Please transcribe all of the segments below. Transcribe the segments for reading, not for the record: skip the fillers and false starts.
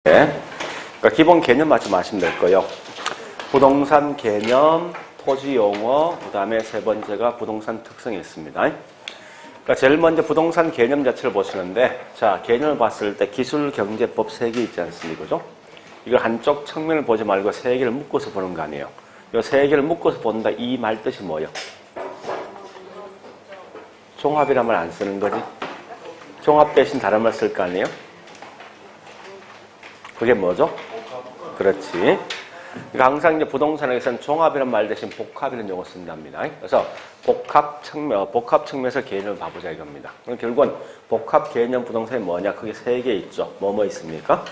그러니까 기본 개념 말씀하시면 될 거예요. 부동산 개념, 토지 용어, 그 다음에 세 번째가 부동산 특성이 있습니다. 그러니까 제일 먼저 부동산 개념 자체를 보시는데, 자, 개념을 봤을 때 기술경제법 세 개 있지 않습니까? 그죠? 이걸 한쪽 측면을 보지 말고 세 개를 묶어서 보는 거 아니에요. 이 세 개를 묶어서 본다, 이 말 뜻이 뭐예요? 종합이란 말 안 쓰는 거지? 종합 대신 다른 말 쓸 거 아니에요? 그게 뭐죠? 그렇지. 그러니까 항상 이제 부동산에서는 종합이란 말 대신 복합이라는 용어 쓴답니다. 그래서 복합 측면에서 개념을 봐보자 이겁니다. 결국은 복합 개념 부동산이 뭐냐? 그게 세 개 있죠. 뭐 있습니까?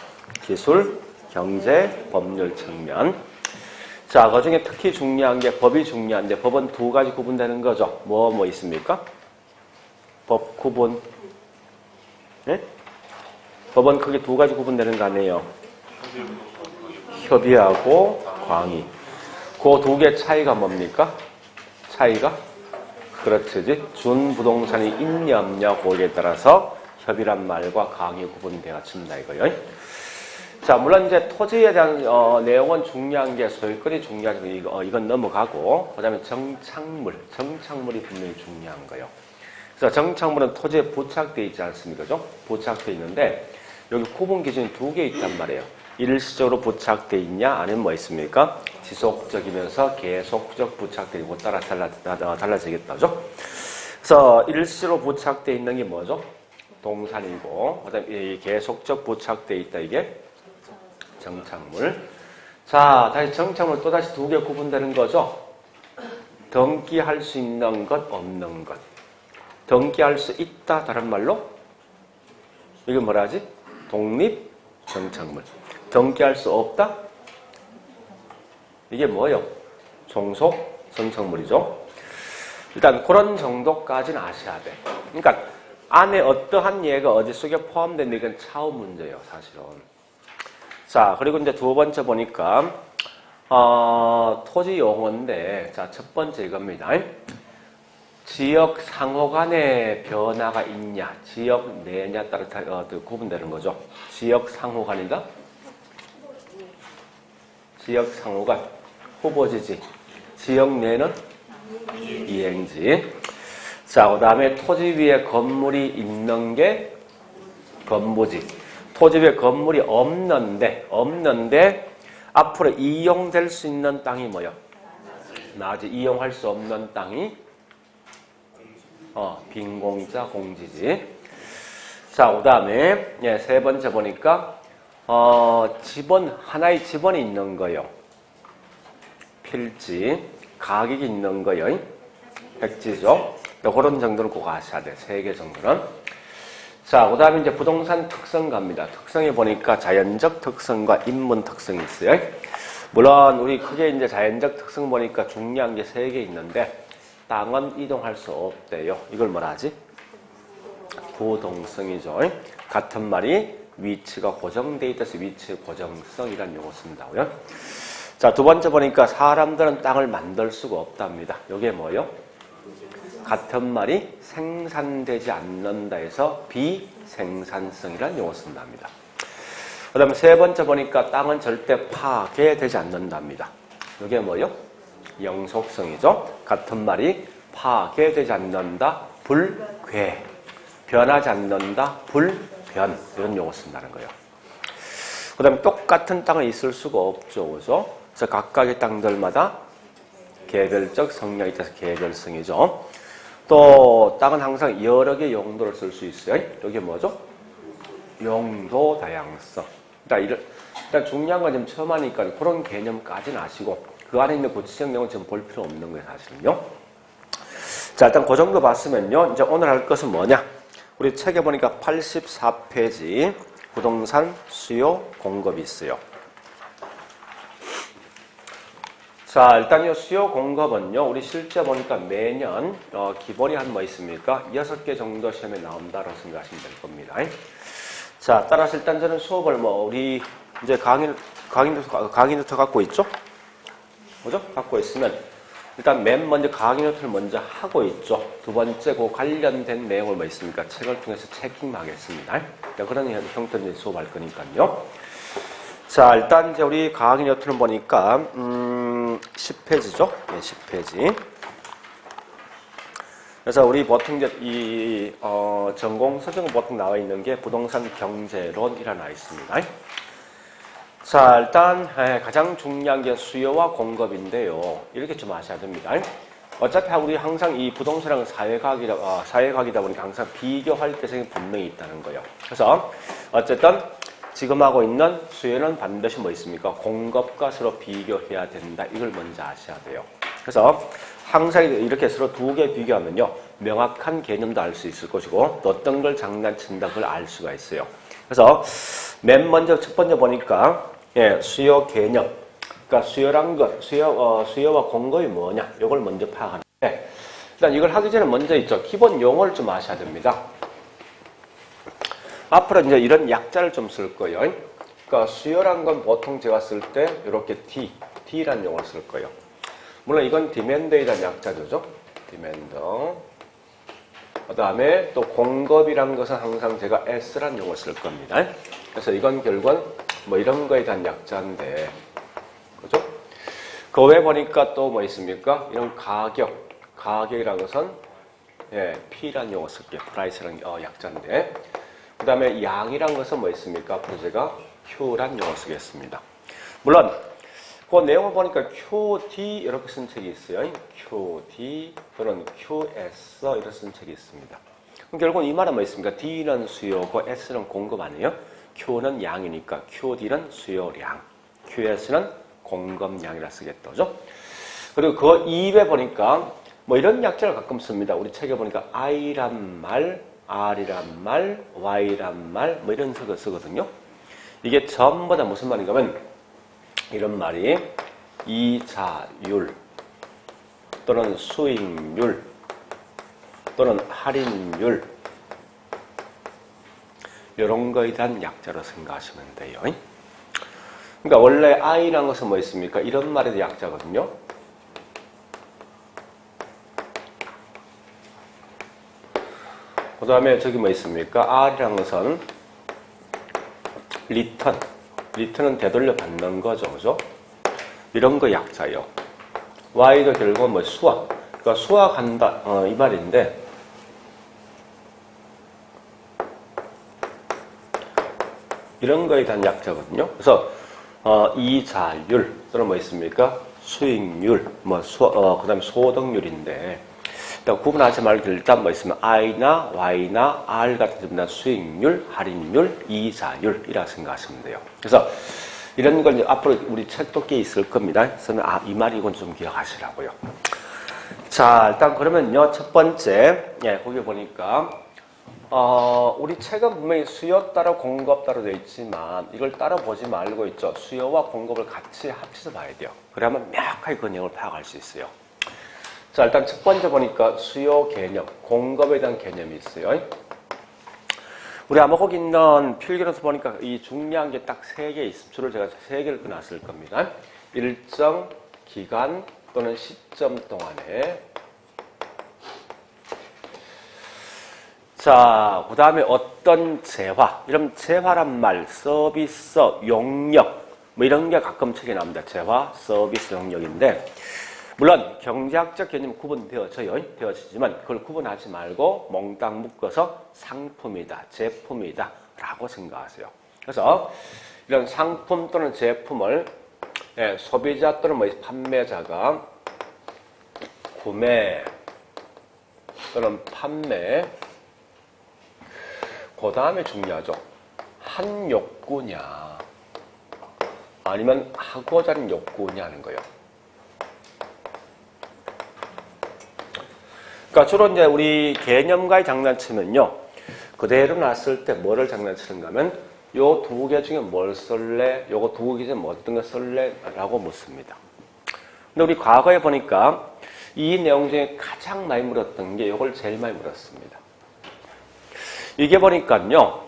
기술, 경제, 법률 측면. 자, 그 중에 특히 중요한 게 법이 중요한데 법은 두 가지 구분되는 거죠. 뭐 있습니까? 법 구분. 네? 법은 크게 두 가지 구분되는 거 아니에요? 협의하고 광의. 그 두 개 차이가 뭡니까? 차이가? 그렇지. 준부동산이 있냐 없냐 거기에 따라서 협의란 말과 광의 구분되어 친다 이거요. 자, 물론 이제 토지에 대한 내용은 중요한 게 소유권이 중요하죠. 이건 넘어가고 그 다음에 정착물이 분명히 중요한 거예요. 그래서 정착물은 토지에 부착되어 있지 않습니까? 그죠? 부착되어 있는데 여기 구분 기준이 두 개 있단 말이에요. 일시적으로 부착되어 있냐 아니면 뭐 있습니까? 지속적이면서 계속적 부착되어 있고 따라 달라지겠다죠. 그래서 일시적으로 부착되어 있는 게 뭐죠? 동산이고 그다음에 계속적 부착되어 있다 이게 정착물. 자, 다시 정착물 또다시 두 개 구분되는 거죠. 등기할 수 있는 것 없는 것. 등기할 수 있다 다른 말로 이게 뭐라 하지? 독립 정착물. 등기할 수 없다? 이게 뭐예요? 종속 정착물이죠. 일단 그런 정도까지는 아셔야 돼. 그러니까 안에 어떠한 예가 어디 속에 포함된 이건 차후 문제예요, 사실은. 자, 그리고 이제 두 번째 보니까 토지 용어인데, 자, 첫 번째 이겁니다. 지역 상호 간의 변화가 있냐, 지역 내냐 따라 구분되는 거죠. 지역 상호 간이다. 지역 상호간 후보지지, 지역 내는 이행지. 자, 그 다음에 토지 위에 건물이 있는 게 건보지. 토지 위에 건물이 없는데 앞으로 이용될 수 있는 땅이 뭐요? 나중에 이용할 수 없는 땅이 빈공자 공지지. 자, 그 다음에 세 번째 보니까 하나의 지번이 있는 거요. 필지, 가격이 있는 거요. 백지죠. 그런 정도는 꼭 아셔야 돼. 세 개 정도는. 자, 그 다음에 이제 부동산 특성 갑니다. 특성에 보니까 자연적 특성과 인문 특성이 있어요. 물론 우리 크게 이제 자연적 특성 보니까 중요한 게 세 개 있는데 땅은 이동할 수 없대요. 이걸 뭐라 하지? 부동성이죠. 같은 말이 위치가 고정되어 있다서 위치 고정성이라는 용어 쓴다고요. 자, 두 번째 보니까 사람들은 땅을 만들 수가 없답니다. 이게 뭐요? 같은 말이 생산되지 않는다 해서 비생산성이라는 용어 쓴답니다. 그 다음에 세 번째 보니까 땅은 절대 파괴되지 않는답니다. 이게 뭐요? 영속성이죠. 같은 말이 파괴되지 않는다, 불괴. 변하지 않는다, 불변. 이런 용어 쓴다는 거예요. 그 다음에 똑같은 땅은 있을 수가 없죠. 그죠? 그래서 각각의 땅들마다 개별적 성향이 있어서 개별성이죠. 또 땅은 항상 여러 개의 용도를 쓸 수 있어요. 여기 뭐죠? 용도 다양성. 일단 중요한 건 지금 처음 하니까 그런 개념까지는 아시고 그 안에 있는 구체적 내용은 지금 볼 필요 없는 거예요, 사실은요. 자, 일단 그 정도 봤으면요. 이제 오늘 할 것은 뭐냐? 우리 책에 보니까 84페이지 부동산 수요 공급이 있어요. 자, 일단 이 수요 공급은요. 우리 실제 보니까 매년 기본이 한 뭐 있습니까? 6개 정도 시험에 나온다고 생각하시면 될 겁니다. 자, 따라서 일단 저는 수업을 우리 이제 강의 노트 갖고 있죠? 그죠? 갖고 있으면 일단 맨 먼저 강의 노트를 먼저 하고 있죠. 두 번째 그 관련된 내용을 뭐 있습니까? 책을 통해서 체킹하겠습니다. 그런 형태로 수업할 거니까요. 자, 일단 이제 우리 과학인 요트는 보니까 10페이지죠. 네, 10페이지. 그래서 우리 보통 이제 이 전공 서적은 보통 나와 있는 게 부동산 경제론이라 나와 있습니다. 자, 일단 가장 중요한 게 수요와 공급인데요. 이렇게 좀 아셔야 됩니다. 어차피 우리 항상 이 부동산은 사회과학이다 보니까 항상 비교할 때성이 분명히 있다는 거예요. 그래서 어쨌든 지금 하고 있는 수요는 반드시 뭐 있습니까? 공급과 서로 비교해야 된다. 이걸 먼저 아셔야 돼요. 그래서 항상 이렇게 서로 두 개 비교하면요, 명확한 개념도 알 수 있을 것이고 또 어떤 걸 장난친다 그걸 알 수가 있어요. 그래서 맨 먼저 첫 번째 보니까 수요 개념. 그러니까 수요란 것, 수요와 공급이 뭐냐, 이걸 먼저 파악하는데, 일단 이걸 하기 전에 먼저 있죠. 기본 용어를 좀 아셔야 됩니다. 앞으로 이제 이런 약자를 좀 쓸 거예요. 그러니까 수요란 건 보통 제가 쓸 때 이렇게 D라는 용어를 쓸 거예요. 물론 이건 디맨드에 대한 약자죠. 디맨드. 그 다음에 또 공급이란 것은 항상 제가 S라는 용어를 쓸 겁니다. 그래서 이건 결국은 뭐 이런 거에 대한 약자인데, 그죠? 그 외에 보니까 또 뭐 있습니까? 이런 가격이라는 것은 P라는 용어 쓸게요. 프라이스라는 약자인데, 그 다음에 양이란 것은 뭐 있습니까? 앞으로 제가 Q라는 용어 쓰겠습니다. 물론 그 내용을 보니까 QD 이렇게 쓴 책이 있어요. QD 또는 QS 이렇게 쓴 책이 있습니다. 그럼 결국은 이 말은 뭐 있습니까? D는 수요고 S는 공급 아니에요? Q는 양이니까 QD는 수요량, QS는 공급량이라 쓰겠죠. 그리고 그 이외에 보니까 뭐 이런 약자를 가끔 씁니다. 우리 책에 보니까 I란 말, R이란 말, Y란 말, 뭐 이런 거 쓰거든요. 이게 전부 다 무슨 말인가 하면 이런 말이 이자율 또는 수익률 또는 할인율 이런 거에 대한 약자로 생각하시면 돼요. 그러니까 원래 I라는 것은 뭐 있습니까? 이런 말에 대한 약자거든요. 그 다음에 저기 뭐 있습니까? R이라는 것은 리턴은 되돌려 받는 거죠. 그죠? 이런 거 약자예요. Y도 결국은 뭐 수학. 그러니까 수학한다. 이 말인데, 이런 거에 대한 약자거든요. 그래서, 이자율, 또는 뭐 있습니까? 수익률, 그 다음에 소득률인데, 구분하지 말고 일단 뭐 있으면 I나 Y나 R 같은 점이나 수익률, 할인율, 이자율 이라고 생각하시면 돼요. 그래서 이런 걸 이제 앞으로 우리 책도 꽤 있을 겁니다. 그래서 이 말이 이건 좀 기억하시라고요. 자, 일단 그러면요, 첫 번째, 거기 보니까 우리 책은 분명히 수요 따라 공급 따라 되어 있지만 이걸 따라 보지 말고 있죠. 수요와 공급을 같이 합쳐서 봐야 돼요. 그러면 명확하게 그 내용을 파악할 수 있어요. 자, 일단 첫 번째 보니까 수요 개념, 공급에 대한 개념이 있어요. 우리 아마 거기 있는 필기로서 보니까 이 중요한 게 딱 3개 있습니다. 주로 제가 3개를 끊었을 겁니다. 일정 기간 또는 시점 동안에. 자, 그 다음에 어떤 재화, 이런 재화란 말, 서비스, 용역, 뭐 이런 게 가끔 책에 나옵니다. 재화, 서비스, 용역인데, 물론 경제학적 개념은 되어지지만 그걸 구분하지 말고 몽땅 묶어서 상품이다, 제품이다 라고 생각하세요. 그래서 이런 상품 또는 제품을 소비자 또는 뭐 판매자가 구매 또는 판매, 그 다음에 중요하죠. 한 욕구냐 아니면 하고자 하는 욕구냐 하는 거예요. 그러니까 주로 이제 우리 개념과의 장난치면요, 그대로 놨을 때 뭐를 장난치는가 하면 요 2개 중에 뭘 쓸래? 요거 2개 중에 뭐 어떤 거 쓸래? 라고 묻습니다. 근데 우리 과거에 보니까 이 내용 중에 가장 많이 물었던 게 요걸 제일 많이 물었습니다. 이게 보니까요,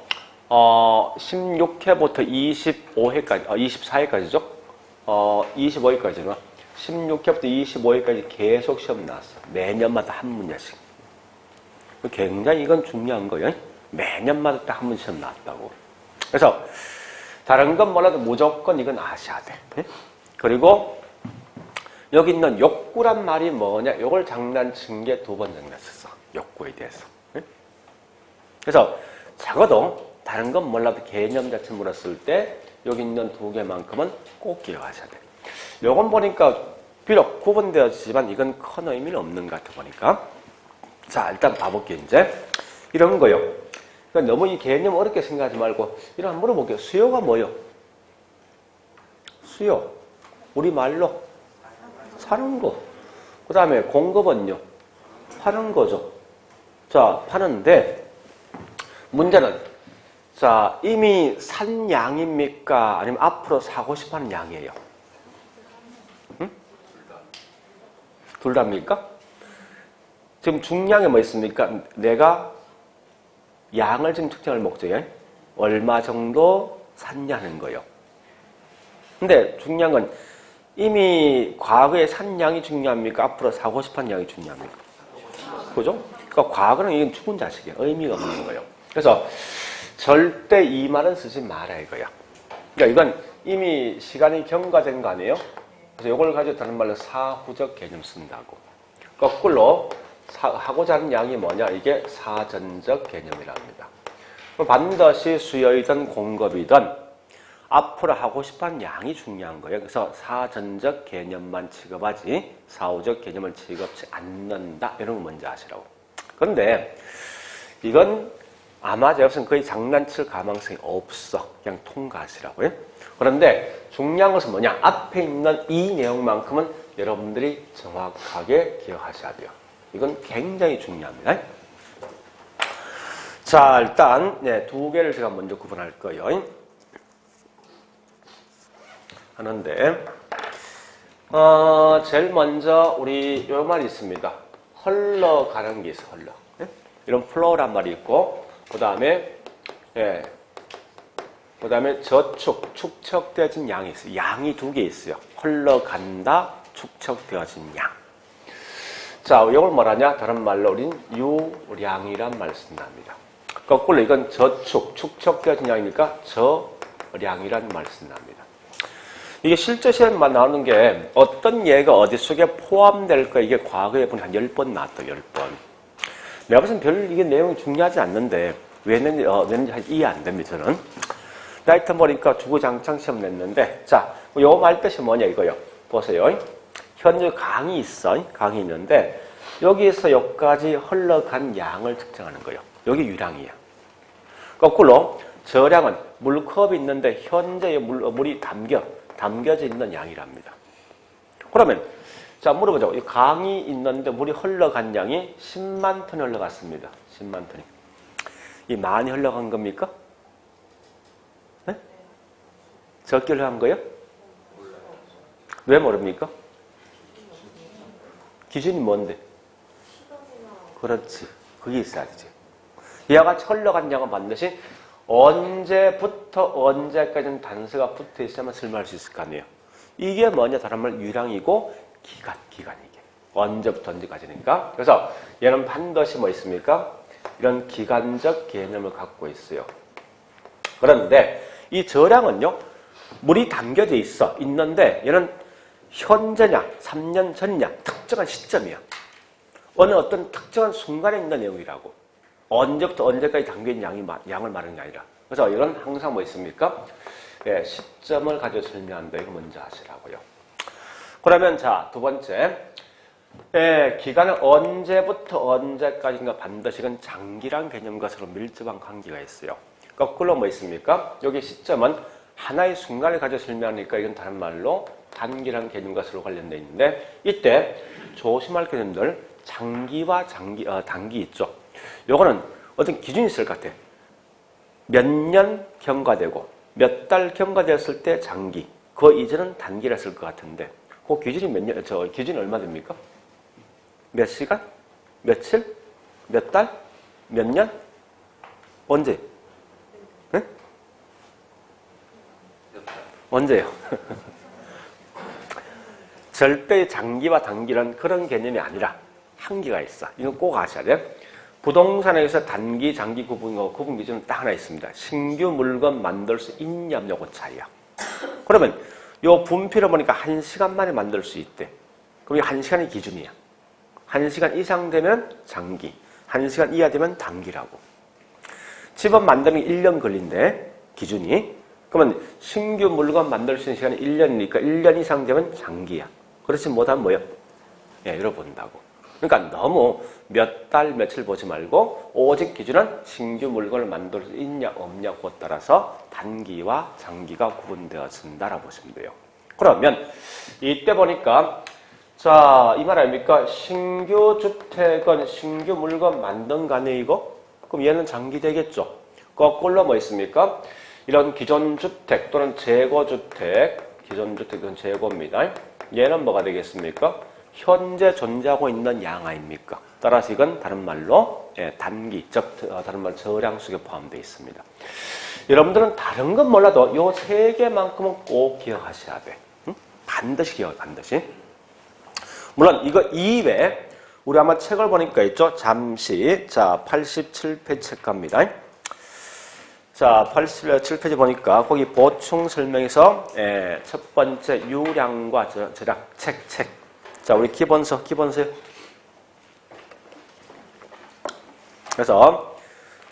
16회부터 25회까지, 24회까지죠? 25회까지는 16회부터 25회까지 계속 시험 나왔어. 매년마다 한 문제씩. 굉장히 이건 중요한 거예요. 매년마다 딱 한 문제 시험 나왔다고. 그래서 다른 건 몰라도 무조건 이건 아셔야 돼. 예? 그리고 여기 있는 욕구란 말이 뭐냐? 이걸 장난친 게 2번 장난쳤어. 욕구에 대해서. 예? 그래서 적어도 다른 건 몰라도 개념 자체 물었을 때 여기 있는 2개만큼은 꼭 기억하셔야 돼. 요건 보니까 비록 구분되었지만 이건 큰 의미는 없는 것 같아 보니까. 자, 일단 봐볼게요. 이제 이런 거요. 그러니까 너무 이 개념 어렵게 생각하지 말고 이런 한번 물어볼게요. 수요가 뭐요? 수요. 우리말로 사는 거. 그 다음에 공급은요? 파는 거죠. 자, 파는데 문제는 자, 이미 산 양입니까? 아니면 앞으로 사고 싶어하는 양이에요? 응? 둘 다입니까? 지금 중량에 뭐 있습니까? 내가 양을 지금 측정할 목적에 얼마 정도 샀냐는 거예요. 근데 중요한 건 이미 과거에 산 양이 중요합니까? 앞으로 사고 싶은 양이 중요합니까? 그죠? 그러니까 과거는 이건 죽은 자식이에요. 의미가 없는 거예요. 그래서 절대 이 말은 쓰지 마라 이거야. 그러니까 이건 이미 시간이 경과된 거 아니에요? 그래서 이걸 가지고 다른 말로 사후적 개념 쓴다고. 거꾸로 하고자 하는 양이 뭐냐? 이게 사전적 개념이랍니다. 반드시 수요이든 공급이든 앞으로 하고 싶은 양이 중요한 거예요. 그래서 사전적 개념만 취급하지 사후적 개념을 취급하지 않는다. 이런 거 먼저 아시라고. 그런데 이건 아마 제가 봤을 때 거의 장난칠 가망성이 없어. 그냥 통과하시라고요. 그런데 중요한 것은 뭐냐? 앞에 있는 이 내용만큼은 여러분들이 정확하게 기억하셔야 돼요. 이건 굉장히 중요합니다. 자, 일단 2개를 제가 먼저 구분할 거예요. 하는데 제일 먼저 우리 요 말이 있습니다. 흘러가는 게 있어. 흘러. 이런 플로우란 말이 있고 그 다음에 축적되어진 양이 있어요. 양이 2개 있어요. 흘러간다, 축적되어진 양. 자, 이걸 뭐라냐? 다른 말로 우린 유량이란 말 쓴답니다. 거꾸로 이건 축적되어진 양이니까 저량이란 말 쓴답니다. 이게 실제 시험만 나오는 게 어떤 예가 어디 속에 포함될까 이게 과거에 보니 한 10번 나왔다, 10번. 내가 봤을 때 별 이게 내용이 중요하지 않는데 왜 냈는지 이해 안 됩니다, 저는. 하여튼 보니까 주구장창 시험 냈는데, 자, 요 말 뜻이 뭐냐 이거요. 보세요. 현재 강이 있어. 강이 있는데, 여기에서 여기까지 흘러간 양을 측정하는 거예요. 여기 유량이에요. 거꾸로, 저량은 물컵이 있는데, 현재 물이 담겨져 있는 양이랍니다. 그러면, 자, 물어보죠. 이 강이 있는데, 물이 흘러간 양이 10만 톤이 흘러갔습니다. 10만 톤이. 이 많이 흘러간 겁니까? 네? 적게 흘러간 거예요? 왜 모릅니까? 기준이 뭔데? 그렇지. 그게 있어야지. 이와 같이 흘러간 양은 반드시 언제부터 언제까지는 단서가 붙어 있어야만 설명할 수 있을 거 아니에요. 이게 뭐냐? 다른 말 유량이고 기간 이게. 언제부터 언제까지니까. 그래서 얘는 반드시 뭐 있습니까? 이런 기간적 개념을 갖고 있어요. 그런데 이 저량은요. 물이 담겨져 있는데 얘는 현재냐, 3년 전냐, 특정한 시점이야. 어느 어떤 특정한 순간에 있는 내용이라고. 언제부터 언제까지 담겨진 양을 말하는 게 아니라. 그래서 이건 항상 뭐 있습니까? 예, 시점을 가지고 설명한다. 이거 먼저 아시라고요. 그러면 자, 2번째. 예, 기간은 언제부터 언제까지인가 반드시 이건 장기란 개념과 서로 밀접한 관계가 있어요. 거꾸로 뭐 있습니까? 여기 시점은 하나의 순간을 가지고 설명하니까 이건 다른 말로 단기란 개념과 서로 관련되어 있는데 이때 조심할 개념들 장기와 단기 있죠. 요거는 어떤 기준이 있을 것 같아. 몇 년 경과되고 몇 달 경과되었을 때 장기, 그 이전은 단기라 쓸 것 같은데 그 기준이 기준이 얼마 됩니까? 몇 시간? 며칠? 몇 달? 몇 년? 언제? 네? 언제요? 절대 장기와 단기란 그런 개념이 아니라 한계가 있어. 이건 꼭 아셔야 돼. 부동산에서 단기, 장기 구분 기준은 딱 하나 있습니다. 신규 물건 만들 수 있냐 없냐 그 차이야. 그러면 요 분필을 보니까 1시간 만에 만들 수 있대. 그럼 이 1시간이 기준이야. 1시간 이상 되면 장기, 1시간 이하 되면 단기라고. 집업 만드는 게 1년 걸린대, 기준이. 그러면 신규 물건 만들 수 있는 시간이 1년이니까 1년 이상 되면 장기야. 그렇지 못하면 뭐예요? 예, 열어본다고. 그러니까 너무 몇 달, 며칠 보지 말고 오직 기준은 신규 물건을 만들 수 있냐 없냐 그것 따라서 단기와 장기가 구분되어진다라고 보시면 돼요. 그러면 이때 보니까 자, 이 말 아닙니까? 신규 주택은 신규 물건 만든 거 아니에요, 이거? 그럼 얘는 장기 되겠죠? 거꾸로 뭐 있습니까? 이런 기존 주택 또는 재고 주택, 기존 주택은 재고입니다. 얘는 뭐가 되겠습니까? 현재 존재하고 있는 양 아닙니까? 따라서 이건 다른 말로 단기, 즉 다른 말 저량 속에 포함되어 있습니다. 여러분들은 다른 건 몰라도 요 세 개만큼은 꼭 기억하셔야 돼. 응? 반드시 기억해, 반드시. 물론 이거 이외에 우리 아마 책을 보니까 있죠? 잠시 자 87페이지 책 갑니다. 자 87페이지 보니까 거기 보충 설명에서 첫 번째 유량과 저량 책 자 우리 기본서 그래서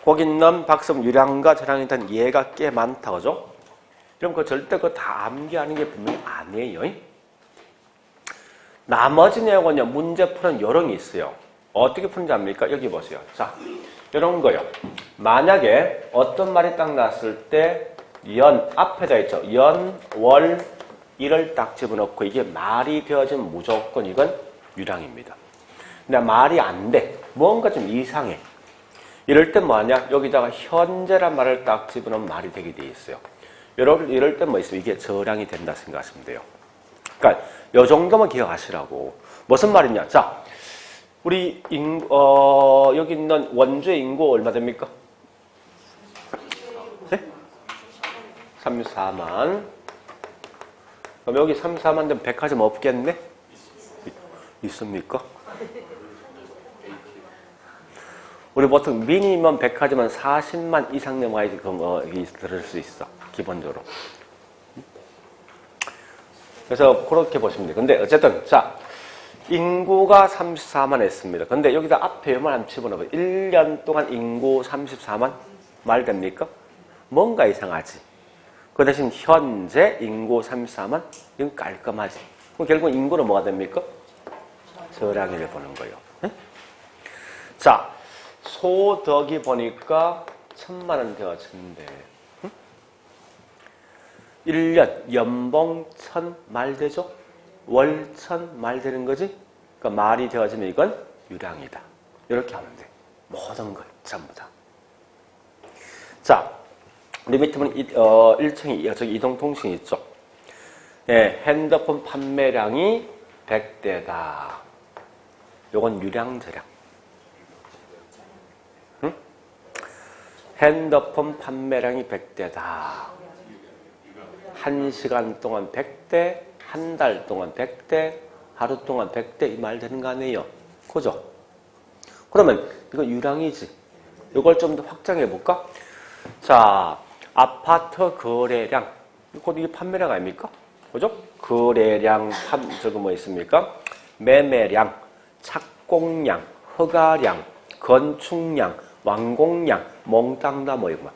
거기 있는 박스 유량과 저량에 대한 예가 꽤 많다 그죠? 그럼 그 절대 그거 다 암기하는 게 분명히 아니에요. 나머지 내용은요, 문제 푸는 요령이 있어요. 어떻게 푸는지 압니까? 여기 보세요. 자, 이런 거요. 만약에 어떤 말이 딱 났을 때, 앞에다 있죠. 월, 일을 딱 집어넣고 이게 말이 되어지면 무조건 이건 유량입니다. 근데 말이 안 돼. 뭔가 좀 이상해. 이럴 땐 뭐하냐? 여기다가 현재란 말을 딱 집어넣으면 말이 되게 돼 있어요. 이럴 땐 뭐 있어요? 이게 저량이 된다 생각하시면 돼요. 그러니까 요 정도만 기억하시라고. 무슨 말이냐? 자, 우리 여기 있는 원주의 인구 얼마 됩니까? 네? 34만. 그럼 여기 34만 되면 백화점 없겠네? 있습니까? 우리 보통 미니멈 백화점은 40만 이상 넘어야지 들을 수 있어. 기본적으로. 그래서 그렇게 보시면 돼요. 근데 어쨌든 자 인구가 34만 했습니다. 근데 여기다 앞에 요만 집어넣어요. 1년 동안 인구 34만 말 됩니까? 뭔가 이상하지. 그 대신 현재 인구 34만 이건 깔끔하지. 그럼 결국 인구는 뭐가 됩니까? 저량을 보는 거예요. 네? 자 소득이 보니까 1,000만 원 되어진대. 1년 연봉 1,000말 되죠? 월 1,000말 되는 거지? 그러니까 말이 되어지면 이건 유량이다. 이렇게 하면 돼. 모든 걸 전부 다. 자, 우리 밑에 보면 1층이 저기 이동통신이 있죠? 예, 핸드폰 판매량이 100대다. 요건 유량, 저량. 응? 핸드폰 판매량이 100대다. 1시간 동안 100대, 한 달 동안 100대, 하루 동안 100대 이 말 되는 거 아니에요? 그죠? 그러면 이거 유량이지. 이걸 좀 더 확장해 볼까? 자, 아파트 거래량. 이게 판매량 아닙니까? 그죠? 거래량, 저거 뭐 있습니까? 매매량, 착공량, 허가량, 건축량, 완공량, 몽땅 다 뭐 이거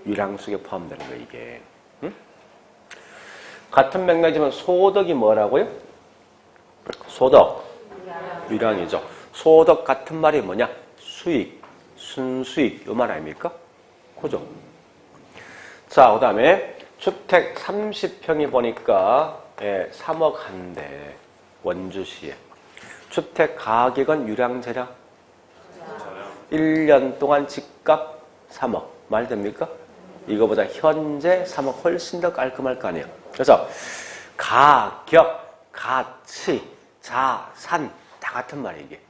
유량 속에 포함되는 거 이게. 응? 같은 맥락이지만 소득이 뭐라고요? 소득. 유량이죠. 소득 같은 말이 뭐냐? 수익, 순수익. 요 말 아닙니까? 그죠? 자, 그 다음에 주택 30평이 보니까 3억 한대. 원주시에. 주택 가격은 유량, 저량? 1년 동안 집값 3억. 말 됩니까? 이거보다 현재 3억 훨씬 더 깔끔할 거 아니에요. 그래서 가격, 가치, 자산 다 같은 말이에요. 이게.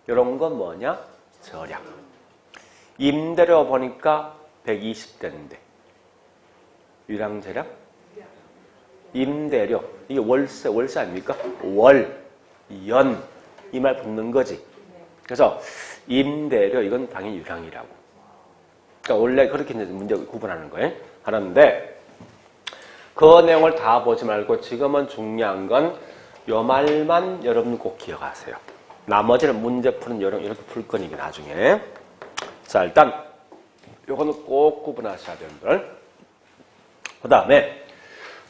이런 건 뭐냐? 저량. 임대료 보니까 120대인데 유량, 저량? 임대료. 이게 월세 아닙니까? 월, 연 이 말 붙는 거지. 그래서 임대료 이건 당연히 유량이라고. 그러니까 원래 그렇게 이제 문제 구분하는 거예요. 하는데 그 내용을 다 보지 말고 지금은 중요한 건 요 말만 여러분 꼭 기억하세요. 나머지는 문제 푸는 이렇게 풀 거니까 나중에. 자, 일단 요거는 꼭 구분하셔야 됩니다. 그 다음에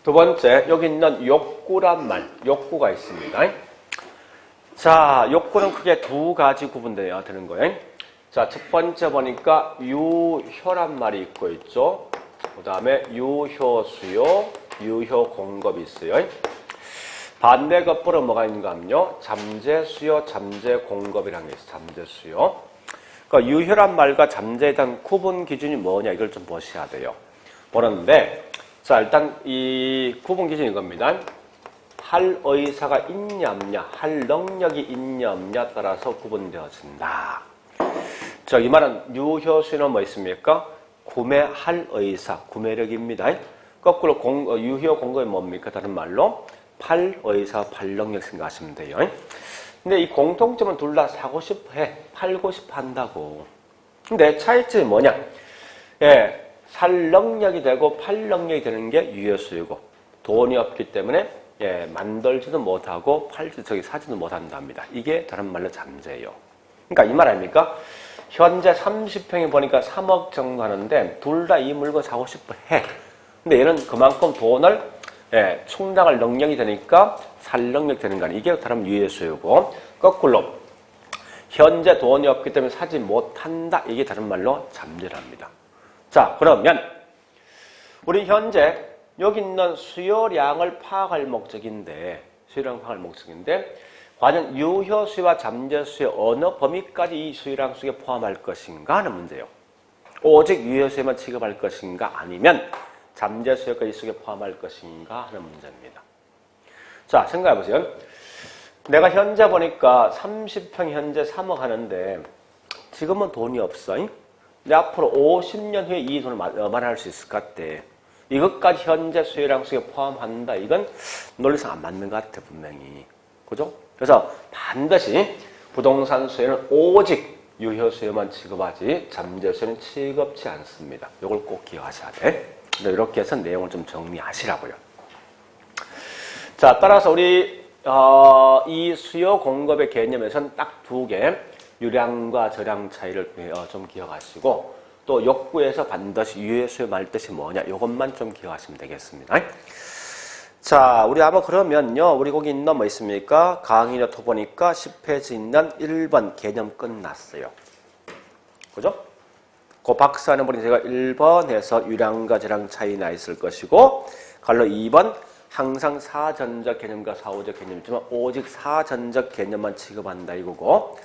두 번째, 여기 있는 욕구란 말, 욕구가 있습니다. 자, 욕구는 크게 두 가지 구분되어야 되는 거예요. 자, 첫 번째 보니까 유효란 말이 있고 있죠. 그 다음에 유효수요, 유효공급이 있어요. 반대 거꾸로 뭐가 있는가 하면요. 잠재수요, 잠재공급이라는 게 있어요. 잠재수요. 그러니까 유효란 말과 잠재에 대한 구분 기준이 뭐냐 이걸 좀 보셔야 돼요. 보는데 자, 일단 이 구분 기준이 이겁니다. 할 의사가 있냐 없냐, 할 능력이 있냐 없냐 따라서 구분되어진다. 자, 이 말은 유효수는 뭐 있습니까? 구매할 의사, 구매력입니다. 거꾸로 유효 공급이 뭡니까? 다른 말로 팔 의사, 팔 능력 생각하시면 돼요. 근데 이 공통점은 둘 다 사고 싶어 해. 팔고 싶어 한다고. 근데 차이점이 뭐냐? 예, 살 능력이 되고 팔 능력이 되는 게 유효수이고 돈이 없기 때문에 예, 만들지도 못하고 사지도 못한답니다. 이게 다른 말로 잠재예요. 그러니까 이 말 아닙니까? 현재 30평이 보니까 3억 정도 하는데 둘 다 이 물건 사고 싶어 해. 근데 얘는 그만큼 돈을 예, 충당할 능력이 되니까 살 능력이 되는 거 아니에요. 이게 다른 유효수이고 거꾸로 현재 돈이 없기 때문에 사지 못한다. 이게 다른 말로 잠재랍니다. 자, 그러면 우리 현재 여기 있는 수요량을 파악할 목적인데 과연 유효수요와 잠재수요 어느 범위까지 이 수요량 속에 포함할 것인가 하는 문제예요. 오직 유효수요만 취급할 것인가 아니면 잠재수요까지 이 속에 포함할 것인가 하는 문제입니다. 자, 생각해 보세요. 내가 현재 보니까 30평 현재 3억 하는데 지금은 돈이 없어. 근데 앞으로 50년 후에 이 돈을 얼마나 할 수 있을 것 같아. 이것까지 현재 수요량 속에 포함한다. 이건 논리상 안 맞는 것 같아, 분명히. 그죠? 그래서 반드시 부동산 수요는 오직 유효 수요만 취급하지 잠재 수요는 취급치 않습니다. 이걸 꼭 기억하셔야 돼. 이렇게 해서 내용을 좀 정리하시라고요. 자, 따라서 우리 이 수요 공급의 개념에서는 딱 두 개, 유량과 저량 차이를 좀 기억하시고 또 욕구에서 반드시 유효 수요 말 뜻이 뭐냐 이것만 좀 기억하시면 되겠습니다. 자, 우리 아마 그러면요, 우리 거기 있는 뭐 있습니까? 강의 노트 보니까 10페이지 있는 1번 개념 끝났어요. 그죠? 그 박스하는 분이 제가 1번에서 유량과 저량 차이 나 있을 것이고, 갈로 2번 항상 사전적 개념과 사후적 개념이지만 오직 사전적 개념만 취급한다 이거고,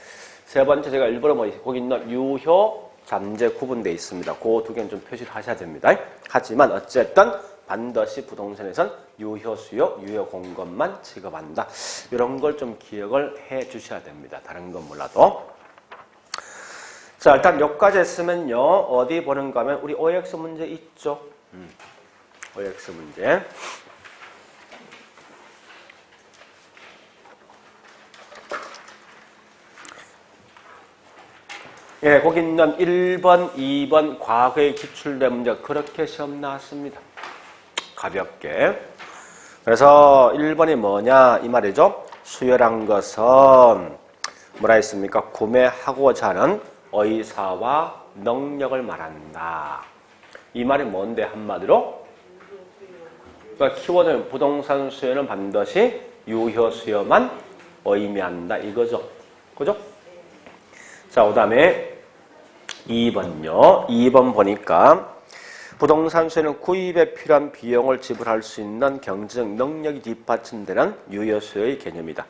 세 번째 제가 일부러 뭐 거기 있는 유효, 잠재 구분되어 있습니다. 그 두 개는 좀 표시를 하셔야 됩니다. 하지만 어쨌든 반드시 부동산에선 유효 수요, 유효 공급만 취급한다. 이런 걸 좀 기억을 해 주셔야 됩니다. 다른 건 몰라도. 자, 일단 여기까지 했으면요. 어디 보는가 하면 우리 OX 문제 있죠? OX 문제. 예, 거기 있는 1번, 2번 과거에 기출된 문제 그렇게 시험 나왔습니다. 가볍게. 그래서 1번이 뭐냐 이 말이죠. 수요란 것은 뭐라 했습니까? 구매하고자 하는 의사와 능력을 말한다. 이 말이 뭔데 한마디로? 그러니까 키워드는 부동산 수요는 반드시 유효 수요만 의미한다 이거죠. 그죠? 자, 그 다음에 2번요. 2번 보니까 부동산 수요는 구입에 필요한 비용을 지불할 수 있는 경제적 능력이 뒷받침되는 유효 수요의 개념이다.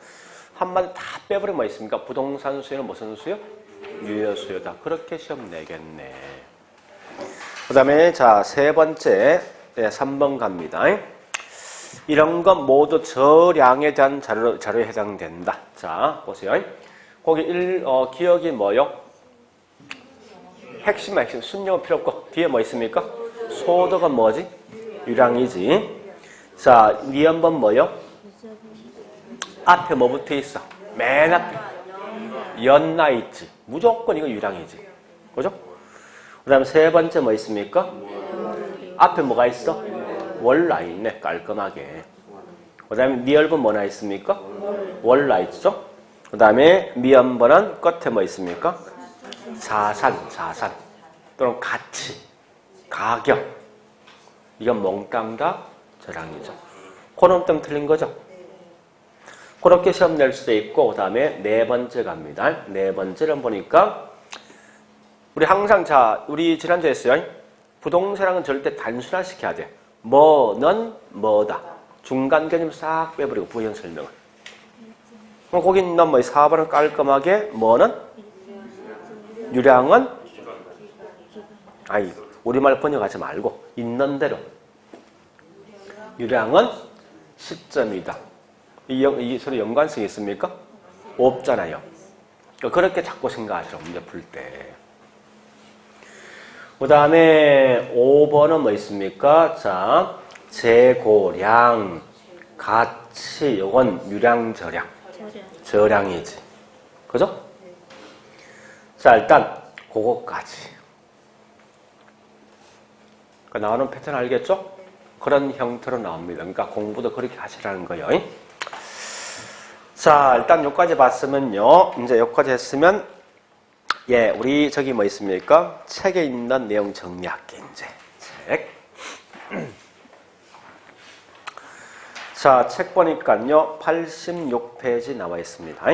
한마디 다 빼버리면 뭐 있습니까? 부동산 수요는 무슨 수요? 유효 수요다. 그렇게 시험 내겠네. 그 다음에 자, 세 번째 3번 갑니다. 이런 것 모두 저량에 대한 자료에 해당된다. 자, 보세요. 거기 기억이 뭐요? 핵심 순영은 필요 없고 뒤에 뭐 있습니까? 소득은 뭐지? 유량이지. 자, 니은번 뭐요? 앞에 뭐 붙어 있어? 맨 앞에 연나 있지. 무조건 이거 유량이지. 그죠? 그 다음에 세 번째 뭐 있습니까? 앞에 뭐가 있어? 월나 있네. 깔끔하게. 그 다음에 니얼분 뭐나 있습니까? 월나 있죠? 그 다음에 미연번은 끝에 뭐 있습니까? 자산. 또는 가치, 가격. 이건 몽땅 다 저량이죠. 코놈땅 틀린 거죠? 그렇게 시험 낼 수도 있고, 그 다음에 네 번째 갑니다. 네 번째는 보니까, 우리 항상, 우리 지난주에 했어요. 부동산은 절대 단순화시켜야 돼. 뭐는 뭐다. 중간 개념 싹 빼버리고, 부연 설명을. 그럼 거기 있는 뭐 4번은 깔끔하게, 뭐는? 유량은? 우리말 번역하지 말고, 있는 대로. 유량은 시점이다. 이 서로 연관성이 있습니까? 없잖아요. 그렇게 자꾸 생각하시라고 문제 풀 때. 그 다음에 5번은 뭐 있습니까? 자, 재고량, 가치, 요건 유량저량. 저량이지. 그죠? 자, 일단 그거까지. 나오는 패턴 알겠죠? 그런 형태로 나옵니다. 그러니까 공부도 그렇게 하시라는 거예요. 자, 일단 여기까지 봤으면요. 이제 여기까지 했으면, 예, 우리 저기 뭐 있습니까? 책에 있는 내용 정리할게, 이제. 책. 자, 책 보니까요. 86페이지 나와 있습니다.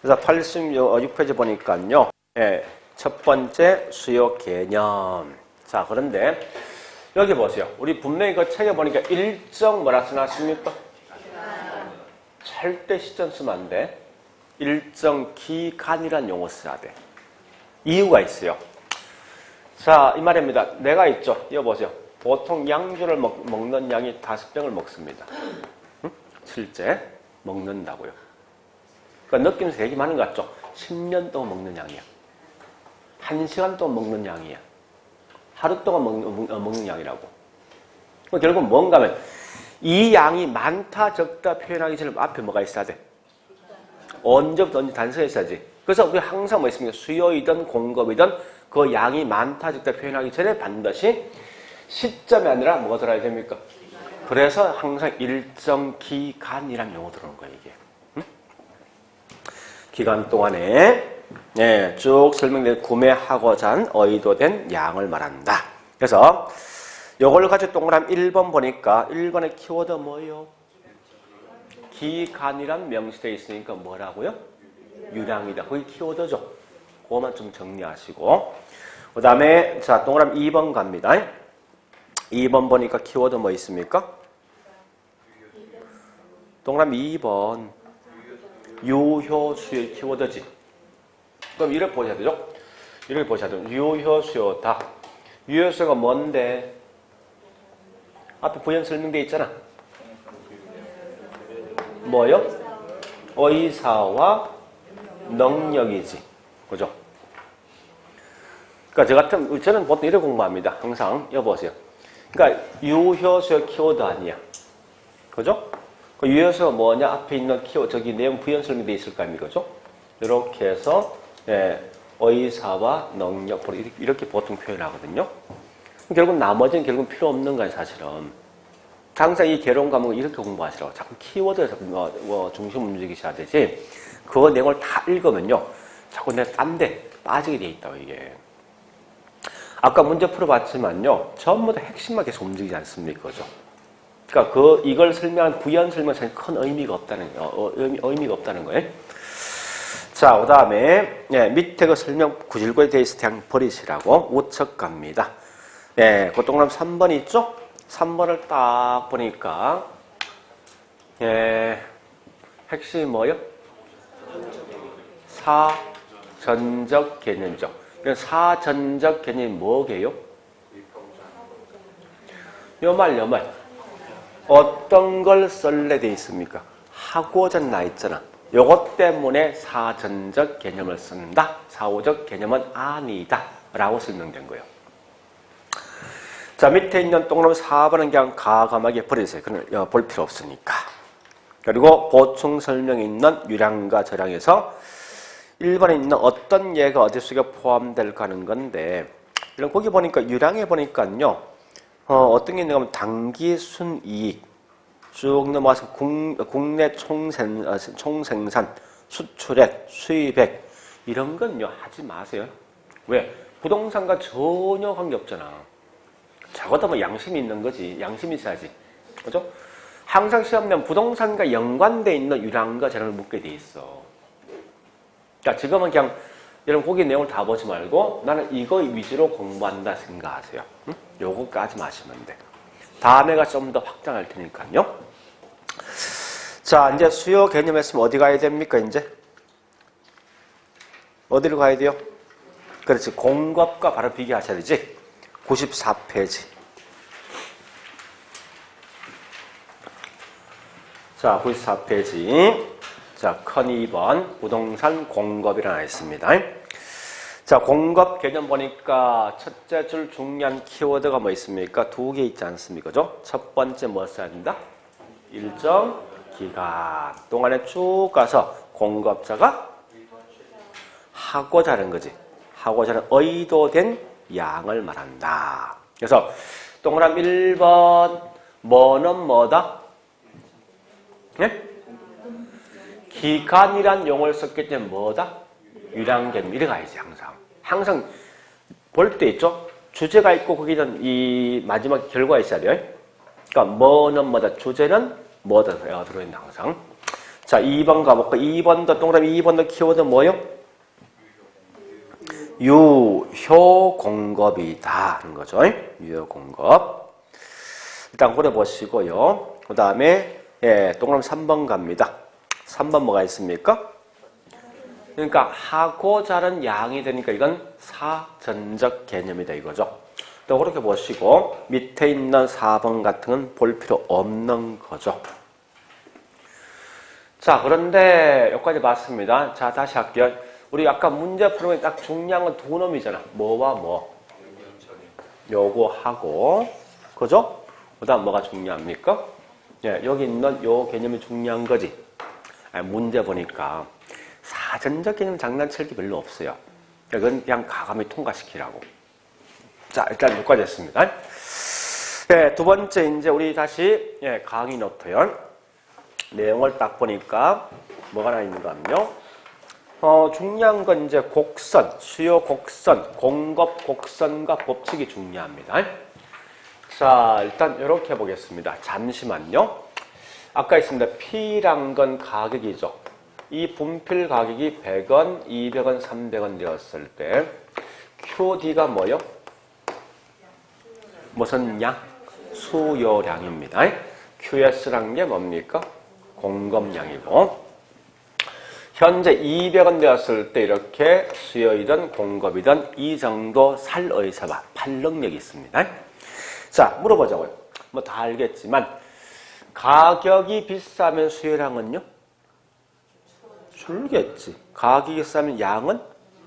그래서 86페이지 보니까요. 예, 첫 번째 수요 개념. 자, 그런데 여기 보세요. 우리 분명히 그 책에 보니까 일정 뭐라 써놨습니까? 절대 시점 쓰면 안 돼. 일정 기간이란 용어 써야 돼. 이유가 있어요. 자, 이 말입니다. 내가 있죠. 이거 보세요. 보통 양주를 먹는 양이 5병을 먹습니다. 응? 실제 먹는다고요. 그러니까 느낌이 되게 많은 것 같죠? 10년 동안 먹는 양이야. 1시간 동안 먹는 양이야. 하루 동안 먹는 양이라고. 결국 뭔가 하면 이 양이 많다 적다 표현하기 전에 앞에 뭐가 있어야 돼? 언제부터 언제 단서가 있어야지. 그래서 우리 항상 뭐 있습니까? 수요이든 공급이든 그 양이 많다 적다 표현하기 전에 반드시 시점이 아니라 뭐가 들어야 됩니까? 그래서 항상 일정 기간이란 용어 들어오는 거예요, 이게. 응? 기간 동안에 네, 쭉 설명된 구매하고자 한 의도된 양을 말한다. 그래서 이걸 가지고 동그라미 1번 보니까 1번의 키워드 뭐예요? 기간이란 명시되어 있으니까 뭐라고요? 유량이다. 거기 키워드죠. 그거만 좀 정리하시고. 그 다음에 자 동그라미 2번 갑니다. 2번 보니까 키워드 뭐 있습니까? 동그라미 2번 유효수요 키워드지. 그럼 이렇게 보셔야 되죠? 이렇게 보셔야 돼요. 유효수요다. 유효수요가 뭔데? 앞에 부연 설명되어 있잖아. 뭐요? 의사와 능력이지. 그죠? 그러니까 저는 보통 이렇게 공부합니다. 항상 여보세요. 그러니까 유효수요 키워드 아니야. 그죠? 그 유효수요가 뭐냐? 앞에 있는 키워드, 저기 내용 부연 설명되어 있을 거 아닙니까? 그죠? 이렇게 해서 예, 의사와 능력 이렇게 보통 표현하거든요. 결국 나머지는 결국 필요 없는 거예요, 사실은. 항상 이 개론 과목을 이렇게 공부하시라고. 자꾸 키워드에서 중심 움직이셔야 되지. 그 내용을 다 읽으면요. 자꾸 내가 딴 데 빠지게 돼 있다고, 이게. 아까 문제 풀어봤지만요. 전부 다 핵심만 계속 움직이지 않습니까? 그죠? 그러니까 이걸 설명한 부연 설명은 큰 의미가 없다는 거예요. 의미가 없다는 거예요. 자, 그 다음에, 예, 밑에 그 설명 구질구에 대해서 그냥 버리시라고 우측 갑니다. 예, 그 동그라미 3번 있죠? 3번을 딱 보니까, 예, 핵심이 뭐예요? 사전적 개념이죠. 사전적 개념이 뭐게요? 요 말. 어떤 걸 쓸래 돼 있습니까? 하고자 나 있잖아. 요것 때문에 사전적 개념을 쓴다. 사후적 개념은 아니다. 라고 설명된 거예요. 자, 밑에 있는 동그라미 4번은 그냥 과감하게 버리세요. 그건 볼 필요 없으니까. 그리고 보충 설명이 있는 유량과 저량에서 1번에 있는 어떤 예가 어디 속에 포함될까 하는 건데, 이런 거기 보니까 유량에 보니까요, 어떤 게 있는가 하면 당기 순이익, 쭉 넘어가서 국내 총생산, 수출액, 수입액, 이런 건요, 하지 마세요. 왜? 부동산과 전혀 관계없잖아. 적어도 뭐 양심이 있는 거지. 양심이 있어야지. 그죠? 항상 시험면 부동산과 연관되어 있는 유량과 재량을 묻게 돼 있어. 그러니까 지금은 그냥 이런 거기 내용을 다 보지 말고 나는 이거 위주로 공부한다 생각하세요. 응? 요거까지 마시면 돼. 다음에가 좀 더 확장할 테니까요. 자, 이제 수요 개념 했으면 어디 가야 됩니까, 이제? 어디로 가야 돼요? 그렇지. 공급과 바로 비교하셔야 되지. 94페이지. 자, 94페이지. 자, 큰 2번. 부동산 공급이라고 하나 있습니다. 자, 공급 개념 보니까 첫째 줄 중요한 키워드가 뭐 있습니까? 두 개 있지 않습니까? 그죠? 첫 번째 뭐 써야 된다? 일정 기간 동안에 쭉 가서 공급자가 하고자 하는 거지. 하고자 하는 의도된 양을 말한다. 그래서 동그라미 1번 뭐는 뭐다? 네? 기간이란 용어를 썼기 때문에 뭐다? 유량개념 이래 가야지 항상. 항상 볼 때 있죠? 주제가 있고 거기는 이 마지막 결과가 있어야 돼요. 그러니까 뭐는 뭐다? 주제는 뭐다? 들어있는 항상. 자, 2번 가볼까? 2번도 동그라미 2번도 키워드 뭐요? 유효 공급이다 하는 거죠. 유효 공급. 일단 고려 보시고요. 그 다음에 동그라미 3번 갑니다. 3번 뭐가 있습니까? 그러니까 하고자 하는 양이 되니까 이건 사전적 개념이다 이거죠. 또 그렇게 보시고 밑에 있는 4번 같은 건 볼 필요 없는 거죠. 자, 그런데 여기까지 봤습니다. 자, 다시 할게요. 우리 아까 문제 풀면 딱 중요한 건 두 놈이잖아. 뭐와 뭐? 요거 하고, 그죠? 그 다음 뭐가 중요합니까? 예, 여기 있는 요 개념이 중요한 거지. 아니, 문제 보니까 사전적 개념 장난칠 게 별로 없어요. 이건 그냥 가감히 통과시키라고. 자, 일단 여기까지 했습니다. 네, 두 번째 이제 우리 다시 강의 노트요. 내용을 딱 보니까 뭐가 나 있는가 하면요. 중요한 건 이제 곡선, 수요 곡선, 공급 곡선과 법칙이 중요합니다. 자, 일단 이렇게 보겠습니다. 잠시만요. 아까 있습니다. P란 건 가격이죠. 이 분필 가격이 100원, 200원, 300원 되었을 때 QD가 뭐요? 무슨 양? 수요량입니다. QS란 게 뭡니까? 공급량이고 현재 200원 되었을 때 이렇게 수요이든 공급이든 이 정도 살 의사와 팔 능력이 있습니다. 자, 물어보자고요. 뭐 다 알겠지만 가격이 비싸면 수요량은요? 줄겠지. 가격이 싸면 양은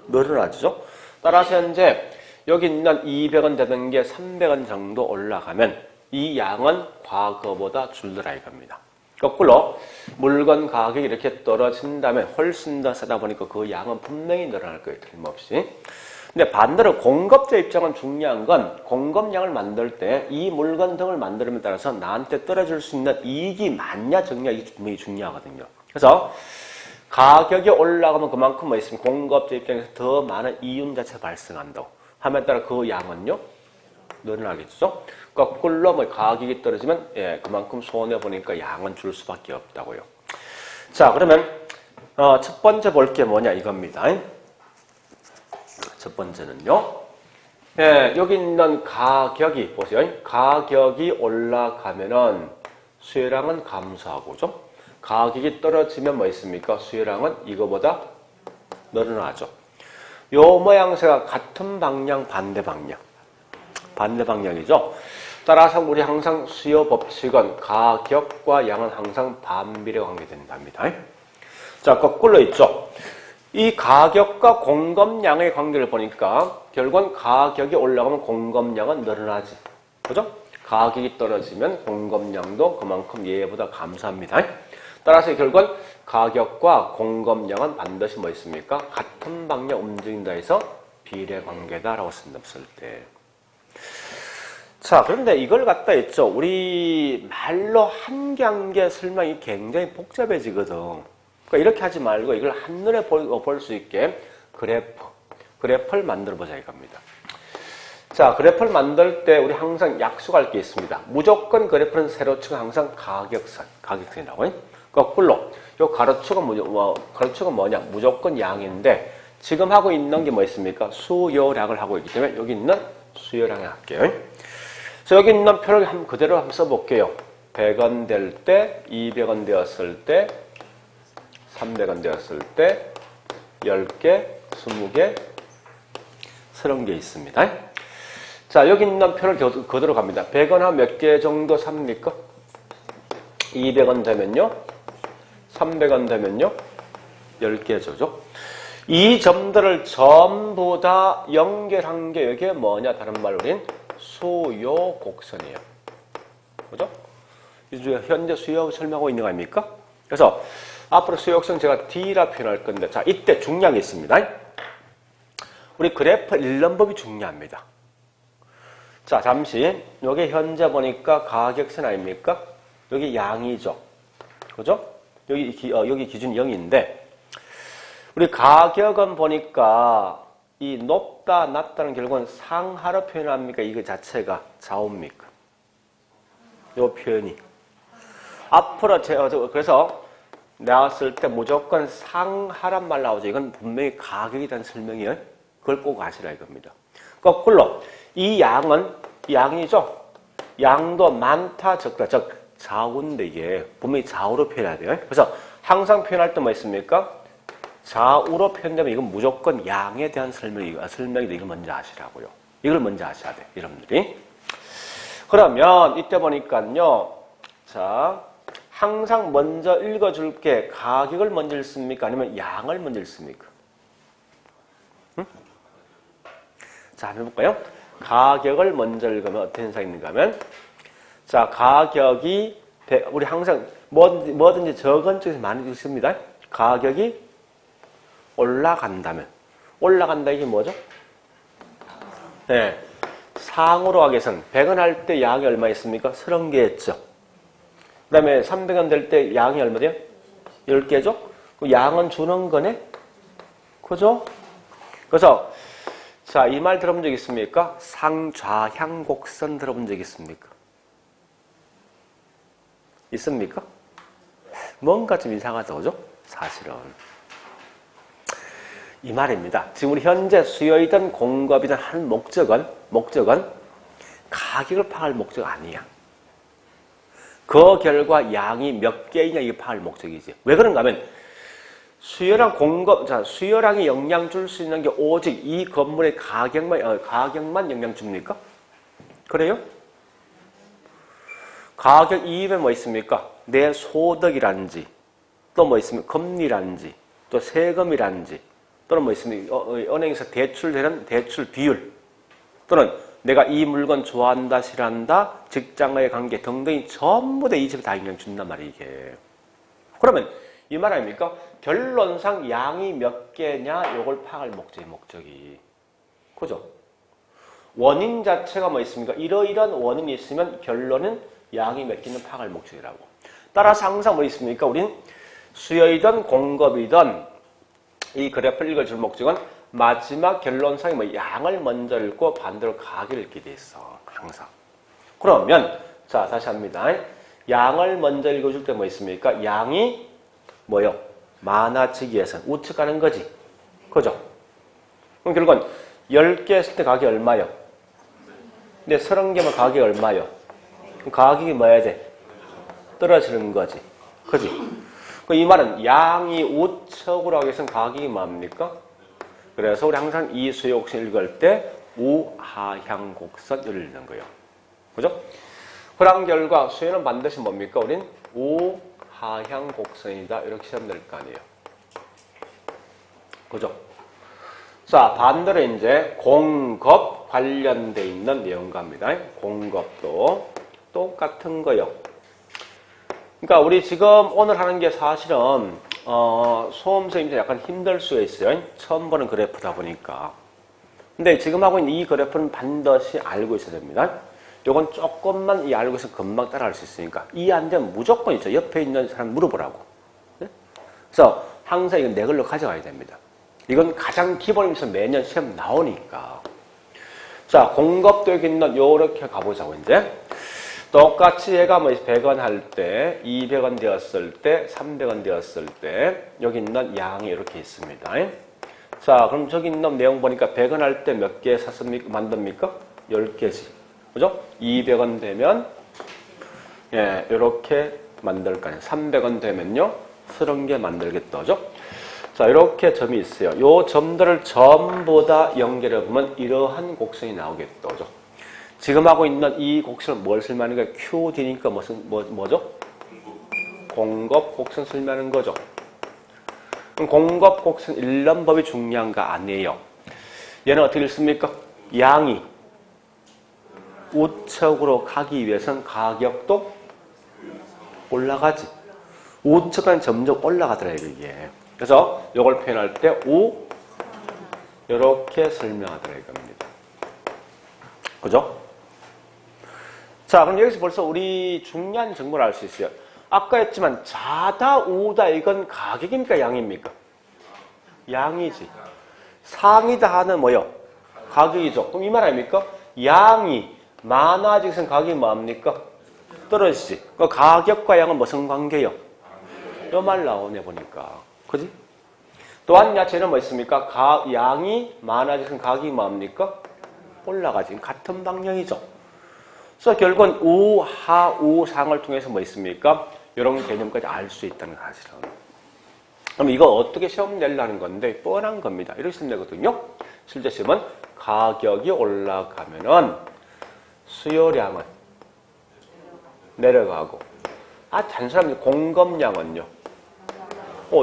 늘어나죠. 따라서 현재 여기 있는 200원 되는 게 300원 정도 올라가면 이 양은 과거보다 줄더라 이겁니다. 거꾸로 물건 가격이 이렇게 떨어진다면 훨씬 더 싸다 보니까 그 양은 분명히 늘어날 거예요. 틀림없이. 근데 반대로 공급자 입장은 중요한 건 공급량을 만들 때 이 물건 등을 만들음에 따라서 나한테 떨어질 수 있는 이익이 많냐 적냐 이게 분명히 중요하거든요. 그래서 가격이 올라가면 그만큼 뭐 있으면 공급자 입장에서 더 많은 이윤 자체가 발생한다고 함에 따라 그 양은요 늘어나겠죠. 거꾸로 뭐 가격이 떨어지면 그만큼 손해 보니까 양은 줄 수밖에 없다고요. 자, 그러면 첫 번째 볼 게 뭐냐 이겁니다. 첫 번째는요. 여기 있는 가격이 보세요. 가격이 올라가면은 수요량은 감소하고죠. 가격이 떨어지면 뭐 있습니까? 수요량은 이거보다 늘어나죠. 요 모양새가 같은 방향, 반대 방향. 반대 방향이죠. 따라서 우리 항상 수요 법칙은 가격과 양은 항상 반비례 관계된답니다. 자, 거꾸로 있죠. 이 가격과 공급량의 관계를 보니까 결국은 가격이 올라가면 공급량은 늘어나지. 그죠? 가격이 떨어지면 공급량도 그만큼 얘보다 감소합니다. 따라서 결국은 가격과 공급량은 반드시 뭐 있습니까? 같은 방향 움직인다 해서 비례관계다라고 쓴다 쓸 때. 자, 그런데 이걸 갖다 했죠. 우리 말로 한 개 한 개 설명이 굉장히 복잡해지거든. 그러니까 이렇게 하지 말고 이걸 한눈에 볼 수 있게 그래프를 만들어 보자 이겁니다. 자, 그래프를 만들 때 우리 항상 약속할 게 있습니다. 무조건 그래프는 세로축은 항상 가격선이라고. 거꾸로 요 가로축은 뭐냐? 무조건 양인데 지금 하고 있는 게 뭐 있습니까? 수요량을 하고 있기 때문에 여기 있는 수요량을 할게요. 그래서 여기 있는 표를 그대로 한번 써볼게요. 100원 될 때, 200원 되었을 때, 300원 되었을 때, 10개, 20개, 30개 있습니다. 자, 여기 있는 표를 그대로 갑니다. 100원 한 몇 개 정도 삽니까? 200원 되면요? 300원 되면요? 10개 줘죠. 이 점들을 전부 다 연결한 게 이게 뭐냐? 다른 말로 우린 수요 곡선이에요. 그죠? 이제 현재 수요 설명하고 있는 거 아닙니까? 그래서 앞으로 수요 곡선 제가 D라 표현할 건데, 자, 이때 중요한 게 있습니다. 우리 그래프 일름법이 중요합니다. 자, 잠시 여기 현재 보니까 가격선 아닙니까? 여기 양이죠. 그죠? 여기 기준 0인데 우리 가격은 보니까 이 높다, 낮다는 결국은 상하로 표현합니까? 이거 자체가 좌우입니까? 요 표현이. 앞으로 그래서 나왔을 때 무조건 상하란 말 나오죠. 이건 분명히 가격에 대한 설명이에요. 그걸 꼭 아시라 이겁니다. 거꾸로 이 양은 양이죠. 양도 많다, 적다, 즉 좌우인데 이게 분명히 좌우로 표현해야 돼요. 그래서 항상 표현할 때 뭐 있습니까? 좌우로 표현되면 이건 무조건 양에 대한 설명인데 이걸 먼저 아시라고요. 이걸 먼저 아셔야 돼, 여러분들이. 그러면 이때 보니까요. 자, 항상 먼저 읽어줄게. 가격을 먼저 읽습니까? 아니면 양을 먼저 읽습니까? 응? 자, 한번 해볼까요? 가격을 먼저 읽으면 어떤 현상이 있는가 하면, 자, 가격이 우리 항상 뭐든지 적은 쪽에서 많이 읽습니다. 가격이 올라간다면, 올라간다 이게 뭐죠? 네, 상으로 하겠선 100원 할 때 양이 얼마 있습니까? 30개 했죠. 그 다음에 300원 될 때 양이 얼마 돼요? 10개죠? 그 양은 주는 거네? 그죠? 그래서 자, 이 말 들어본 적 있습니까? 상좌향 곡선 들어본 적 있습니까? 있습니까? 뭔가 좀 이상하죠, 그죠? 사실은. 이 말입니다. 지금 우리 현재 수요이든 공급이든 한 목적은 가격을 파악할 목적 아니야. 그 결과 양이 몇 개이냐 이게 파악할 목적이지. 왜 그런가 하면 수요랑 공급, 자, 수요량이 영향 줄 수 있는 게 오직 이 건물의 가격만 영향 줍니까? 그래요? 가격 이입에 뭐 있습니까? 내 소득이란지, 또 뭐 있습니까? 금리란지, 또 세금이란지, 또는 뭐 있습니까? 은행에서 대출되는 대출 비율, 또는 내가 이 물건 좋아한다, 싫어한다, 직장과의 관계 등등이 전부 다 이 집에 다 영향 준단 말이에요, 이게. 그러면 이 말 아닙니까? 결론상 양이 몇 개냐, 요걸 파악할 목적이. 그죠? 원인 자체가 뭐 있습니까? 이러이러한 원인이 있으면 결론은 양이 몇 개는 파악할 목적이라고. 따라서 항상 뭐 있습니까? 우린 수요이든 공급이든 이 그래프를 읽어줄 목적은 마지막 결론상에 뭐 양을 먼저 읽고 반대로 가격을 읽게 돼 있어. 항상. 그러면 자, 다시 합니다. 양을 먼저 읽어줄 때 뭐 있습니까? 양이 뭐요? 많아지기 위해서 우측가는 거지. 그죠? 그럼 결국은 10개 했을 때 가격이 얼마요? 근데 30개면 가격이 얼마요? 그럼 가격이 뭐야 돼? 떨어지는 거지. 그지? 이 말은 양이 우측으로 하기 위해서는 가격이 뭡니까? 그래서 우리 항상 이 수요 곡선 읽을 때 우하향 곡선을 읽는 거예요. 그죠? 그런 결과 수요는 반드시 뭡니까? 우린 우하향 곡선이다. 이렇게 시험 될 거 아니에요. 그죠? 자, 반대로 이제 공급 관련돼 있는 내용 갑니다. 공급도 똑같은 거요. 그러니까 우리 지금 오늘 하는 게 사실은 수험생님들 약간 힘들 수가 있어요. 처음 보는 그래프다 보니까. 근데 지금 하고 있는 이 그래프는 반드시 알고 있어야 됩니다. 요건 조금만 알고 있으면 금방 따라갈 수 있으니까. 이해 안 되면 무조건 있죠. 옆에 있는 사람 물어보라고. 네? 그래서 항상 이건 내 걸로 가져가야 됩니다. 이건 가장 기본이면서 매년 시험 나오니까. 자, 공급도 여기 있는 요렇게 가보자고 이제. 똑같이 얘가 뭐 100원 할 때, 200원 되었을 때, 300원 되었을 때 여기 있는 양이 이렇게 있습니다. 자, 그럼 저기 있는 내용 보니까 100원 할 때 몇 개 샀습니까? 만듭니까? 10개지. 그죠? 200원 되면 예, 이렇게 만들 거 아니에요. 300원 되면요. 30개 만들겠다. 그죠? 자, 이렇게 점이 있어요. 요 점들을 전부 다 연결해 보면 이러한 곡선이 나오겠다. 그죠? 지금 하고 있는 이 곡선은 뭘 설명하는 거예요? QD니까 뭐죠? 공급 곡선 설명하는 거죠. 그럼 공급 곡선 일련법이 중요한가 아니에요. 얘는 어떻게 읽습니까? 양이 우측으로 가기 위해서는 가격도 올라가지. 우측은 점점 올라가더라고요, 이게. 그래서 이걸 표현할 때 이렇게 설명하더라고요, 이겁니다. 그죠? 자, 그럼 여기서 벌써 우리 중요한 정보를 알 수 있어요. 아까 했지만 자다 우다 이건 가격입니까 양입니까? 양이지. 상이다 하는 뭐요? 가격이죠. 그럼 이 말 아닙니까? 양이 많아지면 가격이 뭐합니까? 떨어지지. 그 가격과 양은 무슨 관계요? 요 말 나오네 보니까. 그지? 또한 야채는 뭐 있습니까? 양이 많아지면 가격이 뭐합니까? 올라가지. 같은 방향이죠. 그래서 결국은 우하, 우상을 통해서 뭐 있습니까? 이런 개념까지 알 수 있다는 사실은. 그럼 이거 어떻게 시험 내려는 건데 뻔한 겁니다. 이렇게 시험 내거든요. 실제 시험은 가격이 올라가면은 수요량은 내려가고 단순하면 공급량은요.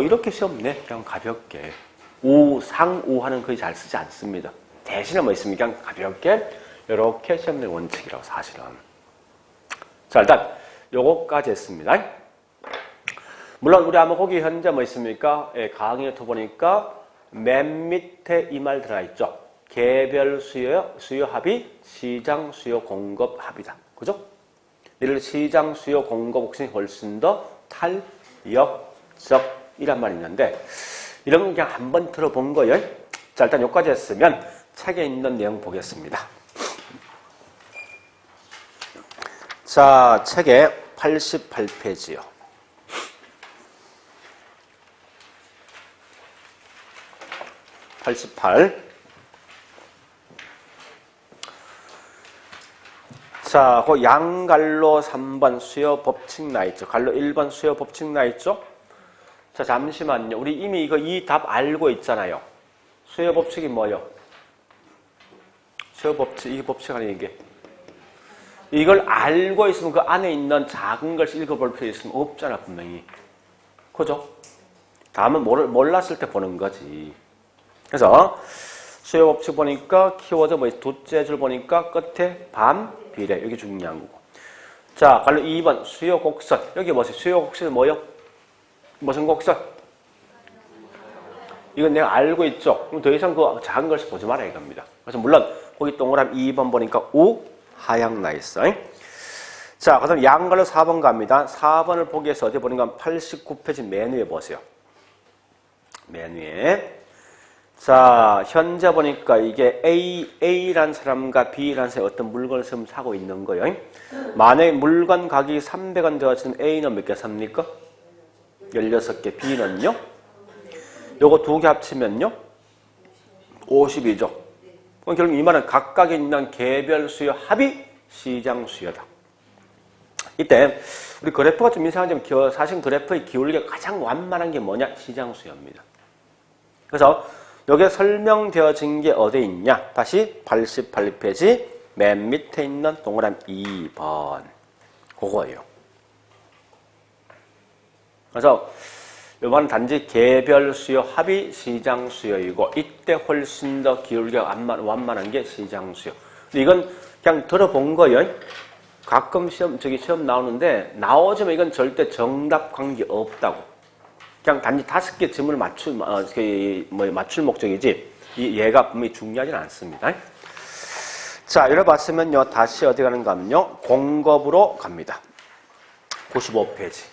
이렇게 시험 내. 그냥 가볍게. 우상우하는 거의 잘 쓰지 않습니다. 대신에 뭐 있습니까? 그냥 가볍게 이렇게 시험 내는 원칙이라고 사실은. 자, 일단 요거까지 했습니다. 물론 우리 아마 거기 현재 뭐 있습니까? 예, 강의에 보니까 맨 밑에 이 말 들어있죠. 개별 수요 합이 시장 수요 공급 합이다. 그죠? 이를 시장 수요 공급 곡선이 훨씬 더 탄력적이란 말이 있는데 이런 건 그냥 한번 들어본 거예요. 자, 일단 여기까지 했으면 책에 있는 내용 보겠습니다. 자, 책의 88페이지요. 자, 그 양갈로 3번 수요 법칙 나 있죠. 갈로 1번 수요 법칙 나 있죠. 자, 잠시만요. 우리 이미 이 답 알고 있잖아요. 수요 법칙이 뭐요? 수요 법칙, 이 법칙 아니에요, 이게. 이걸 알고 있으면 그 안에 있는 작은 것을 읽어볼 필요 있으면 없잖아, 분명히. 그죠? 다음은 몰랐을 때 보는 거지. 그래서 수요 법칙 보니까 키워드 두째 줄 보니까 끝에 반비례. 여기 중요한 거고. 자, 갈로 2번 수요 곡선. 여기 뭐지? 수요 곡선이 뭐요? 무슨 곡선? 이건 내가 알고 있죠? 그럼 더 이상 그 작은 것을 보지 마라 이겁니다. 그래서 물론 거기 동그라미 2번 보니까 하향 나 있어. 자, 그다음 양갈로 4번 갑니다. 4번을 보기 위해서 어디 보니까 89페이지 맨 위에 보세요. 맨 위에. 자, 현재 보니까 이게 A라는 사람과 B라는 사람이 어떤 물건을 지금 사고 있는 거예요. 만약에 물건 가격이 300원 되어지면 A는 몇 개 삽니까? 16개. B는요? 요거 두 개 합치면요? 52죠. 그럼 결국 이 말은 각각에 있는 개별 수요 합이 시장 수요다. 이때 우리 그래프가 좀 이상하지만 사실 그래프의 기울기가 가장 완만한 게 뭐냐? 시장 수요입니다. 그래서 여기에 설명되어진 게 어디에 있냐? 다시 88페이지 맨 밑에 있는 동그라미 2번. 그거예요. 그래서 이번은 단지 개별 수요 합이 시장 수요이고 이때 훨씬 더 기울기가 완만한 게 시장 수요. 근데 이건 그냥 들어본 거예요. 가끔 시험 나오는데, 나오지만 이건 절대 정답 관계 없다고. 그냥 단지 5개 질문을 맞출 목적이지, 얘가 분명히 중요하진 않습니다. 자, 이래 봤으면요, 다시 어디 가는가 하면요, 공급으로 갑니다. 95페이지.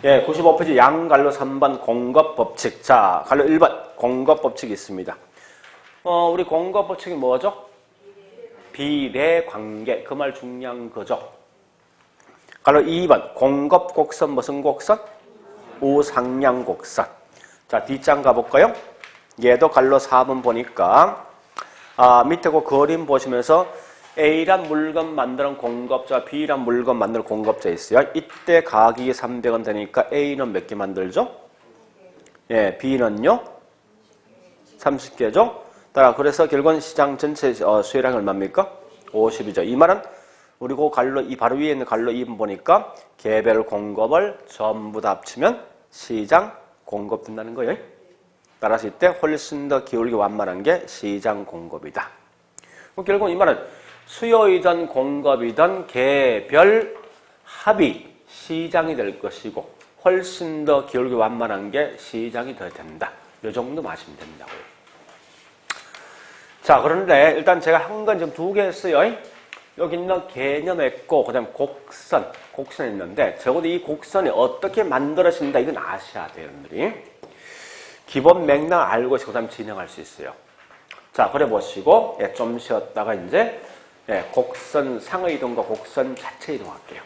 예, 95페이지 양갈로 3번 공급법칙. 자, 갈로 1번 공급법칙이 있습니다. 우리 공급법칙이 뭐죠? 비례관계. 그 말 중요한 거죠. 갈로 2번 공급곡선 무슨 곡선? 우상향곡선. 자, 뒷장 가볼까요? 얘도 갈로 4번 보니까 밑에 그 그림 보시면서 A란 물건 만드는 공급자, B란 물건 만드는 공급자 있어요. 이때 가격이 300원 되니까 A는 몇 개 만들죠? 예, B는요? 30개죠? 따라 그래서 결국은 시장 전체 수혜량이 얼마입니까? 50이죠. 이 말은 우리 그 갈로 이 바로 위에 있는 갈로 2번 보니까 개별 공급을 전부 다 합치면 시장 공급 된다는 거예요. 따라서 이때 훨씬 더 기울기 완만한 게 시장 공급이다. 결국 이 말은 수요이든 공급이든 개별 합이 시장이 될 것이고 훨씬 더 기울기 완만한 게 시장이 더 된다. 이 정도 마시면 된다고요. 자, 그런데 일단 제가 한 건 지금 2개 했어요. 여기 있는 개념 했고 그다음 곡선 있는데 적어도 이 곡선이 어떻게 만들어진다 이건 아셔야 돼요, 여러분들이. 기본 맥락 알고 그 다음 진행할 수 있어요. 자, 그래 보시고 좀 쉬었다가 이제 곡선 상의 이동과 곡선 자체 이동할게요.